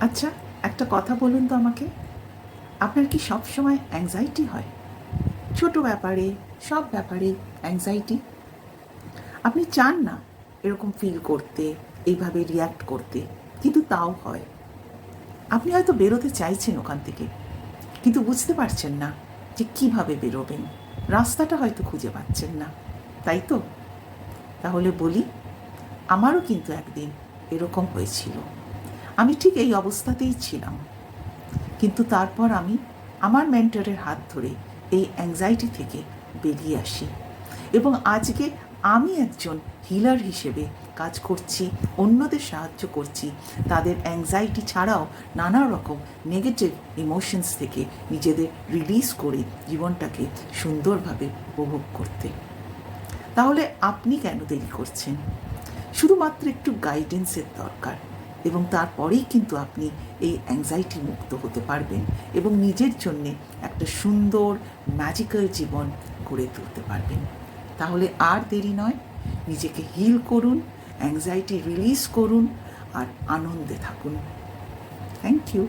আচ্ছা, একটা কথা বলুন তো আমাকে, আপনার কি সব সময় অ্যাংজাইটি হয়? ছোট ব্যাপারে, সব ব্যাপারে অ্যাংজাইটি? আপনি চান না এরকম ফিল করতে, এইভাবে রিয়্যাক্ট করতে, কিন্তু তাও হয়। আপনি হয়তো বেরোতে চাইছেন ওখান থেকে, কিন্তু বুঝতে পারছেন না যে কিভাবে বেরোবেন। রাস্তাটা হয়তো খুঁজে পাচ্ছেন না, তাই তো? তাহলে বলি, আমারও কিন্তু একদিন এরকম হয়েছিল। আমি ঠিক এই অবস্থাতেই ছিলাম, কিন্তু তারপর আমি আমার মেন্টরের হাত ধরে এই অ্যাংজাইটি থেকে বেরিয়ে আসি এবং আজকে আমি একজন হিলার হিসেবে কাজ করছি, অন্যদের সাহায্য করছি তাদের অ্যাংজাইটি ছাড়াও নানা রকম নেগেটিভ ইমোশনস থেকে নিজেদের রিলিজ করে জীবনটাকে সুন্দরভাবে উপভোগ করতে। তাহলে আপনি কেন দেরি করছেন? শুধুমাত্র একটু গাইডেন্সের দরকার, এবং তারপরেই কিন্তু আপনি এই অ্যাংজাইটি মুক্ত হতে পারবেন এবং নিজের জন্যে একটা সুন্দর ম্যাজিক্যাল জীবন গড়ে তুলতে পারবেন। তাহলে আর দেরি নয়, নিজেকে হিল করুন, অ্যাংজাইটি রিলিজ করুন আর আনন্দে থাকুন। Thank you.